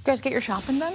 guys get your shopping done?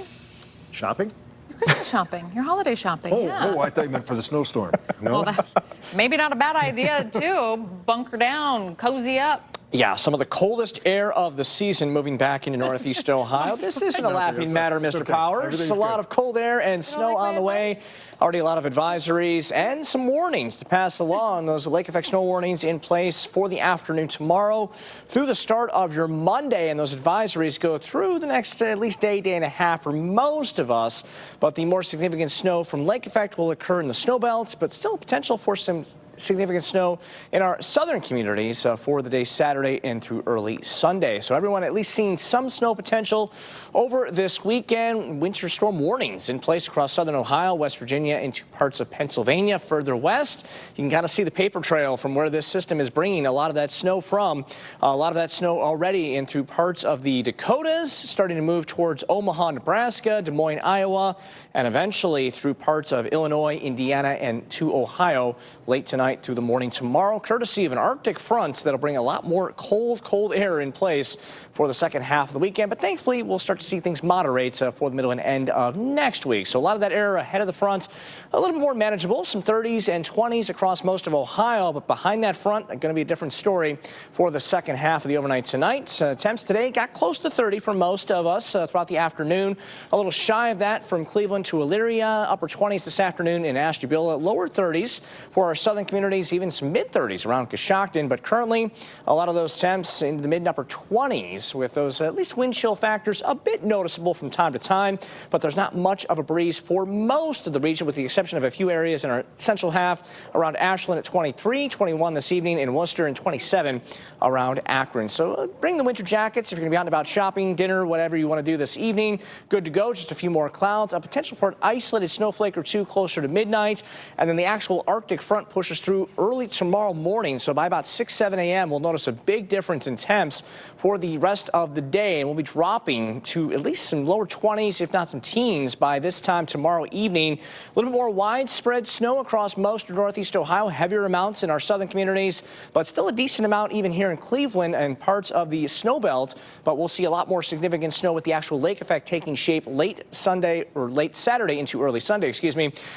Shopping? Your Christmas shopping, your holiday shopping. Oh, I thought you meant for the snowstorm. No? Well, maybe not a bad idea, too. Bunker down, cozy up. Yeah, some of the coldest air of the season moving back into northeast Ohio. This isn't a laughing matter, Mr. Powers. A lot of cold air and snow on the way. Already a lot of advisories and some warnings to pass along. Those lake effect snow warnings in place for the afternoon tomorrow through the start of your Monday. And those advisories go through the next at least day and a half for most of us. But the more significant snow from lake effect will occur in the snow belts, but still potential for some significant snow in our southern communities for the day Saturday and through early Sunday. So everyone at least seeing some snow potential over this weekend. Winter storm warnings in place across southern Ohio, West Virginia, into parts of Pennsylvania. Further west, you can kind of see the paper trail from where this system is bringing a lot of that snow from. A lot of that snow already in through parts of the Dakotas, starting to move towards Omaha, Nebraska, Des Moines, Iowa, and eventually through parts of Illinois, Indiana, and to Ohio late tonight through the morning tomorrow, courtesy of an Arctic front that'll bring a lot more cold air in place for the second half of the weekend. But thankfully, we'll start to see things moderate for the middle and end of next week. So a lot of that air ahead of the front, a little bit more manageable, some 30s and 20s across most of Ohio. But behind that front, going to be a different story for the second half of the overnight tonight. Temps today got close to 30 for most of us throughout the afternoon. A little shy of that from Cleveland to Elyria, upper 20s this afternoon in Ashtabula, lower 30s for our southern communities, even some mid-30s around Coshocton. But currently, a lot of those temps into the mid and upper 20s with those at least wind chill factors a bit noticeable from time to time. But there's not much of a breeze for most of the region, with the exception of a few areas in our central half around Ashland at 23, 21 this evening in Worcester, and 27 around Akron. So bring the winter jackets if you're going to be out and about shopping, dinner, whatever you want to do this evening. Good to go. Just a few more clouds. A potential for an isolated snowflake or two closer to midnight. And then the actual Arctic front pushes through early tomorrow morning. So by about 6, 7 a.m., we'll notice a big difference in temps for the rest of the day. And we'll be dropping to at least some lower 20s, if not some teens, by this time tomorrow evening. A little bit more widespread snow across most of northeast Ohio, heavier amounts in our southern communities, but still a decent amount even here in Cleveland and parts of the snow belt. But we'll see a lot more significant snow with the actual lake effect taking shape late Sunday or late Saturday into early Sunday,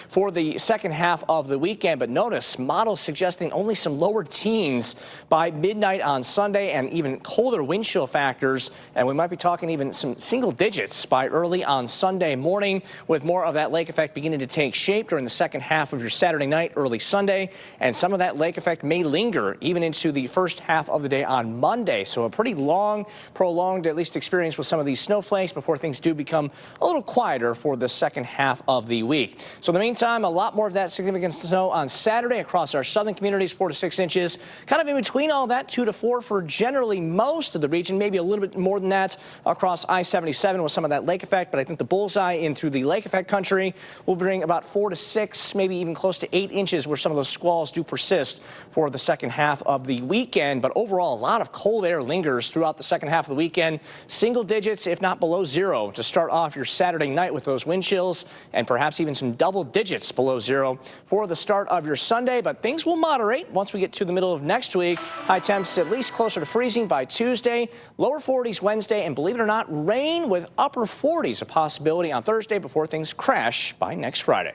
for the second half of the weekend. But notice models suggesting only some lower teens by midnight on Sunday and even colder wind chill factors. And we might be talking even some single digits by early on Sunday morning, with more of that lake effect beginning to take shape during the second half of your Saturday night, early Sunday. And some of that lake effect may linger even into the first half of the day on Monday. So a pretty long, prolonged, at least, experience with some of these snowflakes before things do become a little quieter for the second half of the week. So in the meantime, a lot more of that significant snow on Saturday across our southern communities, 4 to 6 inches. Kind of in between all that, 2 to 4 for generally most of the region, maybe a little bit more than that across I-77 with some of that lake effect. But I think the bullseye in through the lake effect country will bring about 4 to 6, maybe even close to 8 inches, where some of those squalls do persist for the second half of the weekend. But overall, a lot of cold air lingers throughout the second half of the weekend. Single digits, if not below 0, to start off your Saturday night with those wind chills, and perhaps even some double digits below 0 for the start of your Sunday. But things will moderate once we get to the middle of next week. High temps at least closer to freezing by Tuesday, lower 40s Wednesday, and believe it or not, rain with upper 40s a possibility on Thursday before things crash by next Friday.